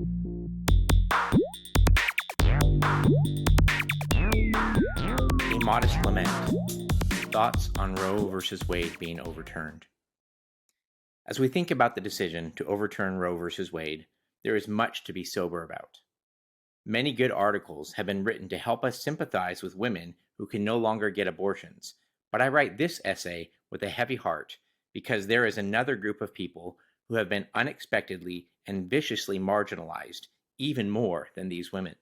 A modest lament. Thoughts on Roe versus Wade being overturned. As we think about the decision to overturn Roe versus Wade, there is much to be sober about. Many good articles have been written to help us sympathize with women who can no longer get abortions, but I write this essay with a heavy heart because there is another group of people who have been unexpectedly and viciously marginalized even more than these women.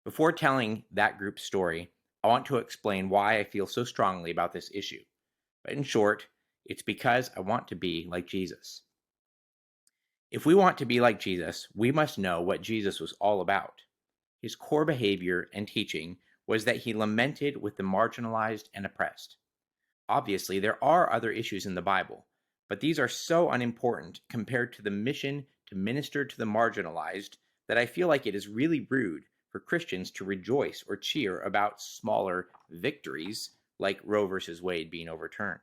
Before telling that group's story, I want to explain why I feel so strongly about this issue. But in short, it's because I want to be like Jesus. If we want to be like Jesus, we must know what Jesus was all about. His core behavior and teaching was that he lamented with the marginalized and oppressed. Obviously, there are other issues in the Bible, but these are so unimportant compared to the mission to minister to the marginalized that I feel like it is really rude for Christians to rejoice or cheer about smaller victories like Roe versus Wade being overturned.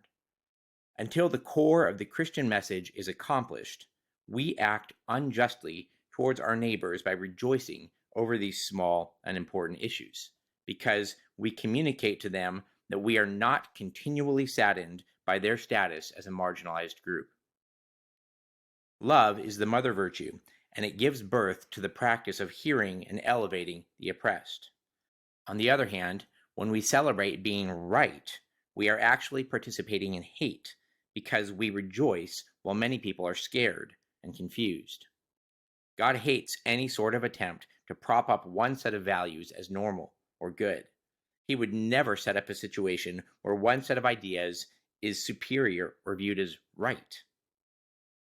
Until the core of the Christian message is accomplished, we act unjustly towards our neighbors by rejoicing over these small and important issues, because we communicate to them that we are not continually saddened by their status as a marginalized group. Love is the mother virtue, and it gives birth to the practice of hearing and elevating the oppressed. On the other hand, when we celebrate being right, we are actually participating in hate because we rejoice while many people are scared and confused. God hates any sort of attempt to prop up one set of values as normal or good. He would never set up a situation where one set of ideas is superior or viewed as right.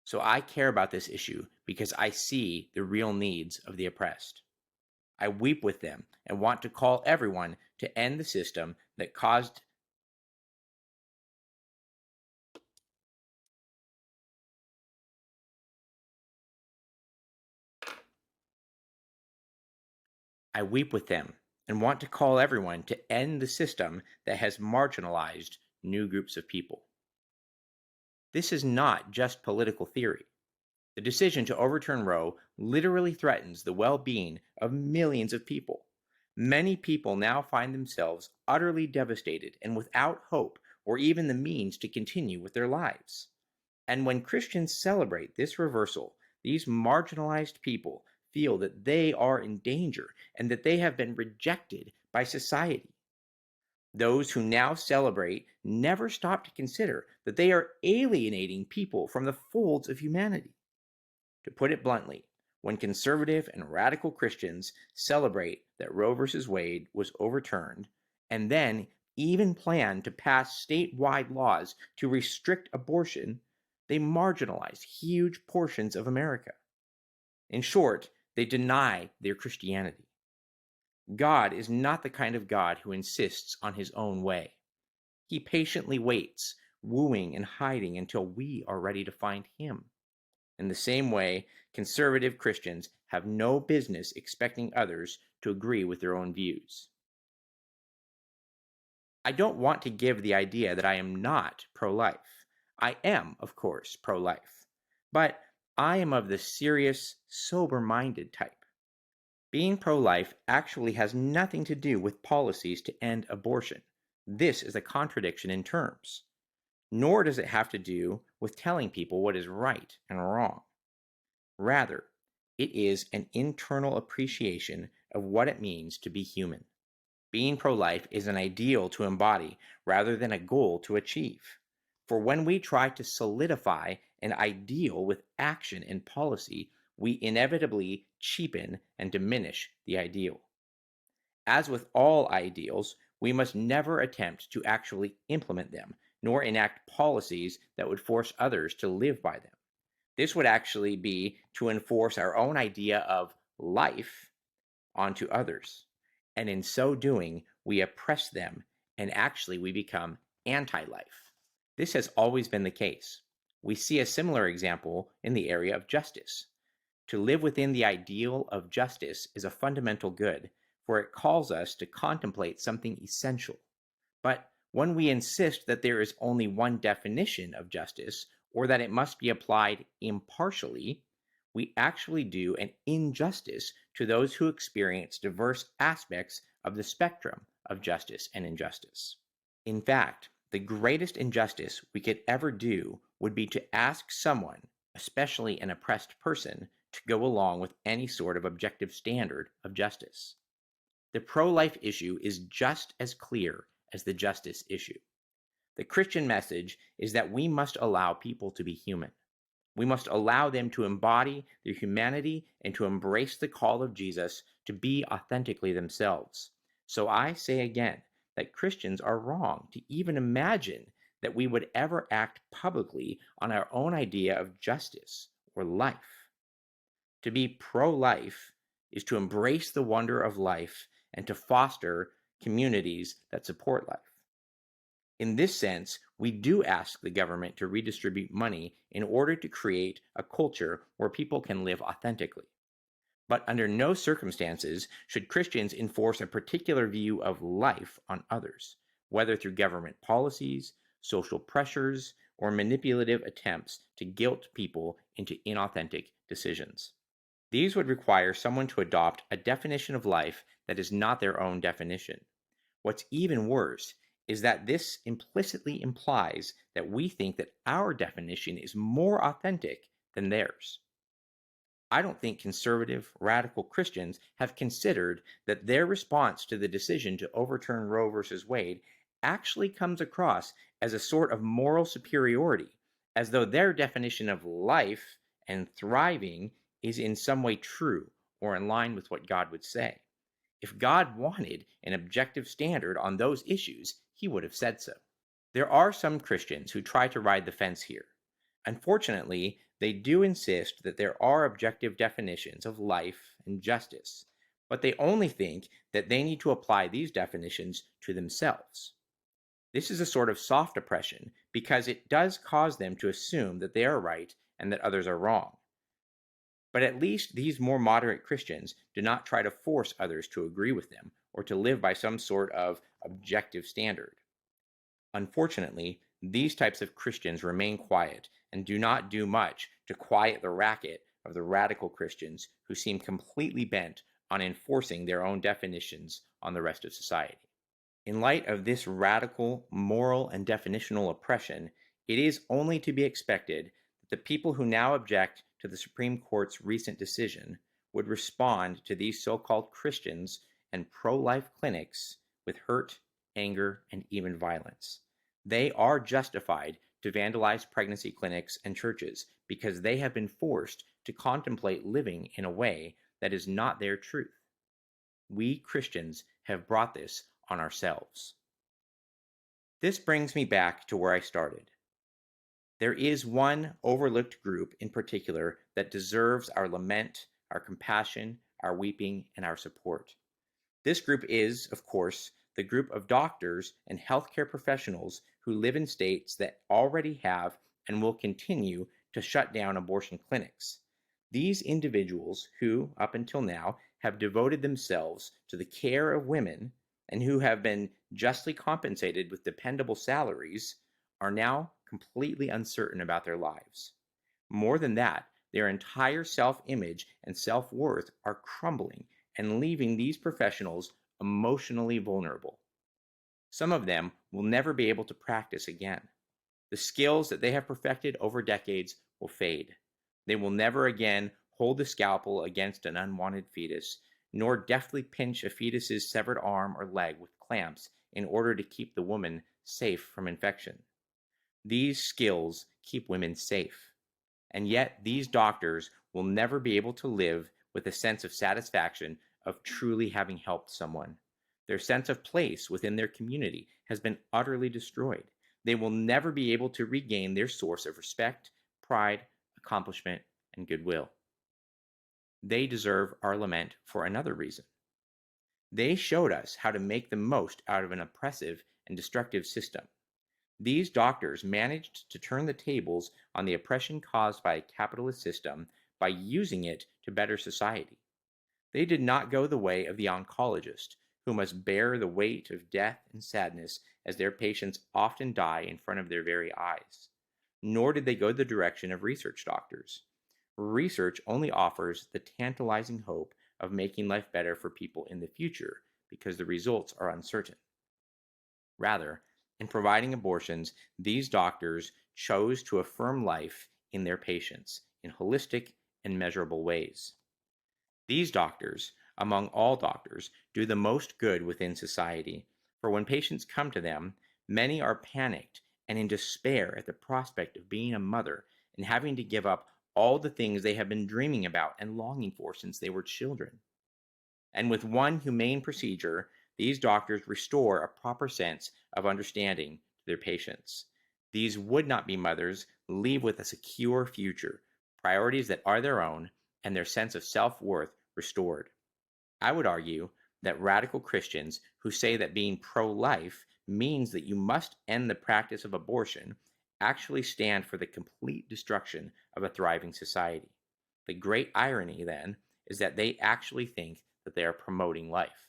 So I care about this issue because I see the real needs of the oppressed. I weep with them and want to call everyone to end the system that caused I weep with them and want to call everyone to end the system that has marginalized new groups of people. This is not just political theory. The decision to overturn Roe literally threatens the well-being of millions of people. Many people now find themselves utterly devastated and without hope or even the means to continue with their lives. And when Christians celebrate this reversal, these marginalized people feel that they are in danger and that they have been rejected by society. Those who now celebrate never stop to consider that they are alienating people from the folds of humanity. To put it bluntly, when conservative and radical Christians celebrate that Roe versus Wade was overturned, and then even plan to pass statewide laws to restrict abortion, they marginalize huge portions of America. In short, they deny their Christianity. God is not the kind of God who insists on his own way. He patiently waits, wooing and hiding until we are ready to find him. In the same way, conservative Christians have no business expecting others to agree with their own views. I don't want to give the idea that I am not pro-life. I am, of course, pro-life. But I am of the serious, sober-minded type. Being pro-life actually has nothing to do with policies to end abortion. This is a contradiction in terms. Nor does it have to do with telling people what is right and wrong. Rather, it is an internal appreciation of what it means to be human. Being pro-life is an ideal to embody rather than a goal to achieve. For when we try to solidify an ideal with action and policy, we inevitably cheapen and diminish the ideal. As with all ideals, we must never attempt to actually implement them, nor enact policies that would force others to live by them. This would actually be to enforce our own idea of life onto others. And in so doing, we oppress them, and actually we become anti-life. This has always been the case. We see a similar example in the area of justice. To live within the ideal of justice is a fundamental good, for it calls us to contemplate something essential. But when we insist that there is only one definition of justice, or that it must be applied impartially, we actually do an injustice to those who experience diverse aspects of the spectrum of justice and injustice. In fact, the greatest injustice we could ever do would be to ask someone, especially an oppressed person, to go along with any sort of objective standard of justice. The pro-life issue is just as clear as the justice issue. The Christian message is that we must allow people to be human. We must allow them to embody their humanity and to embrace the call of Jesus to be authentically themselves. So I say again that Christians are wrong to even imagine that we would ever act publicly on our own idea of justice or life. To be pro-life is to embrace the wonder of life and to foster communities that support life. In this sense, we do ask the government to redistribute money in order to create a culture where people can live authentically. But under no circumstances should Christians enforce a particular view of life on others, whether through government policies, social pressures, or manipulative attempts to guilt people into inauthentic decisions. These would require someone to adopt a definition of life that is not their own definition. What's even worse is that this implicitly implies that we think that our definition is more authentic than theirs. I don't think conservative, radical Christians have considered that their response to the decision to overturn Roe v. Wade actually comes across as a sort of moral superiority, as though their definition of life and thriving is in some way true or in line with what God would say. If God wanted an objective standard on those issues, he would have said so. There are some Christians who try to ride the fence here. Unfortunately, they do insist that there are objective definitions of life and justice, but they only think that they need to apply these definitions to themselves. This is a sort of soft oppression because it does cause them to assume that they are right and that others are wrong. But at least these more moderate Christians do not try to force others to agree with them or to live by some sort of objective standard. Unfortunately, these types of Christians remain quiet and do not do much to quiet the racket of the radical Christians who seem completely bent on enforcing their own definitions on the rest of society. In light of this radical moral and definitional oppression, it is only to be expected that the people who now object to the Supreme Court's recent decision would respond to these so-called Christians and pro-life clinics with hurt, anger, and even violence. They are justified to vandalize pregnancy clinics and churches because they have been forced to contemplate living in a way that is not their truth. We Christians have brought this on ourselves. This brings me back to where I started. There is one overlooked group in particular that deserves our lament, our compassion, our weeping, and our support. This group is, of course, the group of doctors and healthcare professionals who live in states that already have and will continue to shut down abortion clinics. These individuals who, up until now, have devoted themselves to the care of women and who have been justly compensated with dependable salaries are now completely uncertain about their lives. More than that, their entire self-image and self-worth are crumbling and leaving these professionals emotionally vulnerable. Some of them will never be able to practice again. The skills that they have perfected over decades will fade. They will never again hold the scalpel against an unwanted fetus, nor deftly pinch a fetus's severed arm or leg with clamps in order to keep the woman safe from infection. These skills keep women safe, and yet these doctors will never be able to live with a sense of satisfaction of truly having helped someone. Their sense of place within their community has been utterly destroyed. They will never be able to regain their source of respect, pride, accomplishment, and goodwill. They deserve our lament for another reason. They showed us how to make the most out of an oppressive and destructive system. These doctors managed to turn the tables on the oppression caused by a capitalist system by using it to better society. They did not go the way of the oncologist, who must bear the weight of death and sadness as their patients often die in front of their very eyes. Nor did they go the direction of research doctors, Research only offers the tantalizing hope of making life better for people in the future because the results are uncertain. Rather, in providing abortions, these doctors chose to affirm life in their patients in holistic and measurable ways. These doctors, among all doctors, do the most good within society, for when patients come to them, many are panicked and in despair at the prospect of being a mother and having to give up all the things they have been dreaming about and longing for since they were children. And with one humane procedure, these doctors restore a proper sense of understanding to their patients. These would not be mothers leave with a secure future, priorities that are their own, and their sense of self worth restored. I would argue that radical Christians who say that being pro life means that you must end the practice of abortion actually stand for the complete destruction of a thriving society. The great irony, then, is that they actually think that they are promoting life.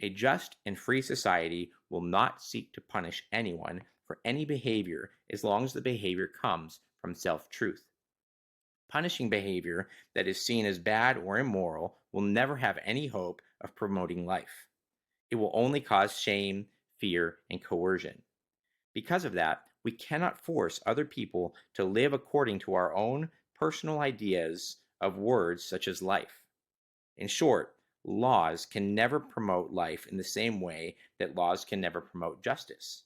A just and free society will not seek to punish anyone for any behavior as long as the behavior comes from self truth. Punishing behavior that is seen as bad or immoral will never have any hope of promoting life. It will only cause shame, fear, and coercion. Because of that, we cannot force other people to live according to our own personal ideas of words such as life. In short, laws can never promote life in the same way that laws can never promote justice.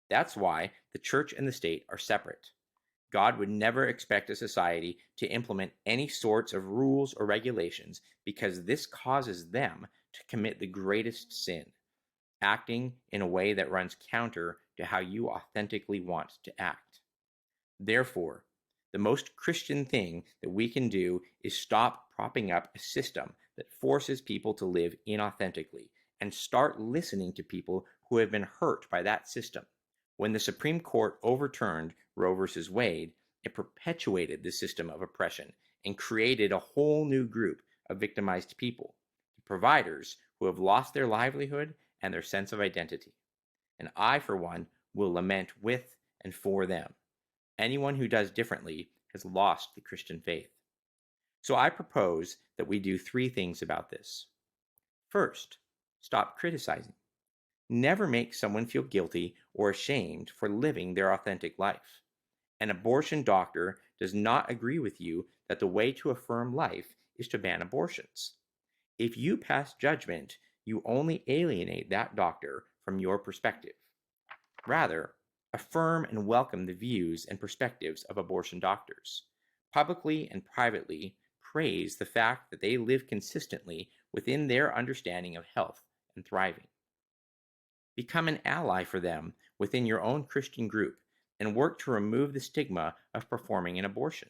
That's why the church and the state are separate. God would never expect a society to implement any sorts of rules or regulations because this causes them to commit the greatest sin, acting in a way that runs counter to how you authentically want to act. Therefore, the most Christian thing that we can do is stop propping up a system that forces people to live inauthentically and start listening to people who have been hurt by that system. When the Supreme Court overturned Roe v. Wade, it perpetuated the system of oppression and created a whole new group of victimized people, the providers who have lost their livelihood and their sense of identity. And I, for one, will lament with and for them. Anyone who does differently has lost the Christian faith. So I propose that we do three things about this. First, stop criticizing. Never make someone feel guilty or ashamed for living their authentic life. An abortion doctor does not agree with you that the way to affirm life is to ban abortions. If you pass judgment, you only alienate that doctor from your perspective. Rather, affirm and welcome the views and perspectives of abortion doctors. Publicly and privately, praise the fact that they live consistently within their understanding of health and thriving. Become an ally for them within your own Christian group and work to remove the stigma of performing an abortion.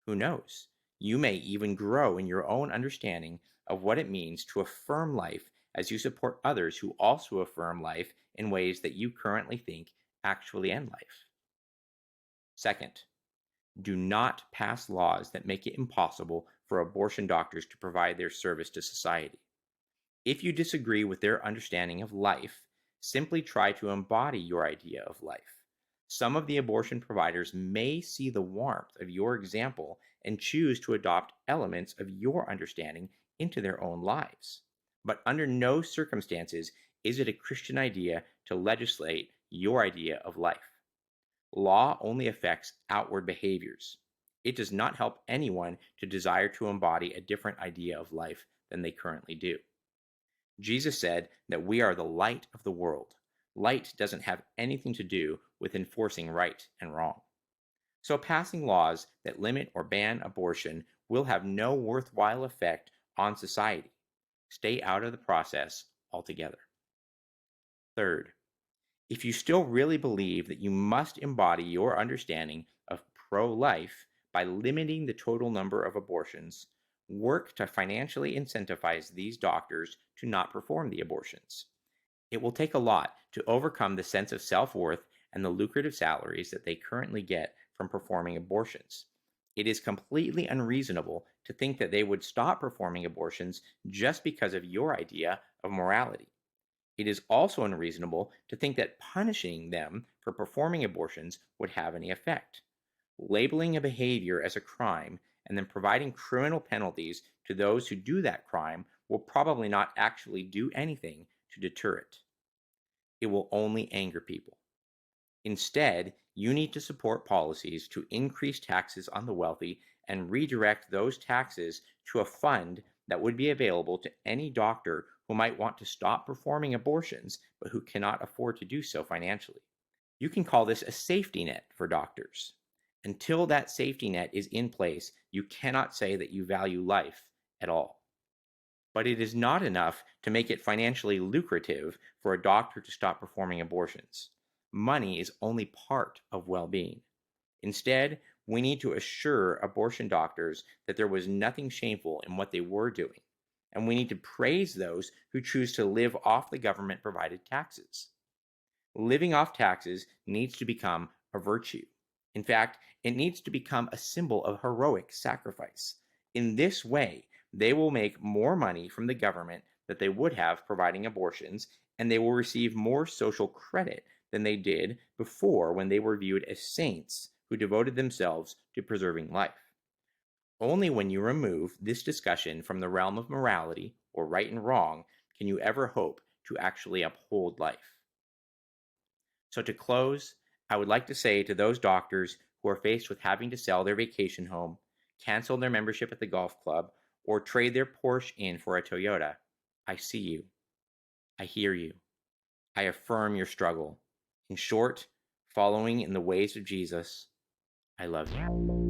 Who knows? You may even grow in your own understanding of what it means to affirm life as you support others who also affirm life in ways that you currently think actually end life. Second, do not pass laws that make it impossible for abortion doctors to provide their service to society. If you disagree with their understanding of life, simply try to embody your idea of life. Some of the abortion providers may see the warmth of your example and choose to adopt elements of your understanding into their own lives. But under no circumstances is it a Christian idea to legislate your idea of life. Law only affects outward behaviors. It does not help anyone to desire to embody a different idea of life than they currently do. Jesus said that we are the light of the world. Light doesn't have anything to do with enforcing right and wrong. So passing laws that limit or ban abortion will have no worthwhile effect on society. Stay out of the process altogether. Third, if you still really believe that you must embody your understanding of pro-life by limiting the total number of abortions, work to financially incentivize these doctors to not perform the abortions. It will take a lot to overcome the sense of self-worth and the lucrative salaries that they currently get from performing abortions. It is completely unreasonable to think that they would stop performing abortions just because of your idea of morality. It is also unreasonable to think that punishing them for performing abortions would have any effect. Labeling a behavior as a crime and then providing criminal penalties to those who do that crime will probably not actually do anything to deter it. It will only anger people. Instead, you need to support policies to increase taxes on the wealthy and redirect those taxes to a fund that would be available to any doctor who might want to stop performing abortions but who cannot afford to do so financially. You can call this a safety net for doctors. Until that safety net is in place, you cannot say that you value life at all. But it is not enough to make it financially lucrative for a doctor to stop performing abortions. Money is only part of well-being. Instead, we need to assure abortion doctors that there was nothing shameful in what they were doing, and we need to praise those who choose to live off the government-provided taxes. Living off taxes needs to become a virtue. In fact, it needs to become a symbol of heroic sacrifice. In this way, they will make more money from the government that they would have providing abortions, and they will receive more social credit than they did before when they were viewed as saints who devoted themselves to preserving life. Only when you remove this discussion from the realm of morality or right and wrong can you ever hope to actually uphold life. So to close, I would like to say to those doctors who are faced with having to sell their vacation home, cancel their membership at the golf club, or trade their Porsche in for a Toyota, I see you. I hear you. I affirm your struggle. In short, following in the ways of Jesus, I love you.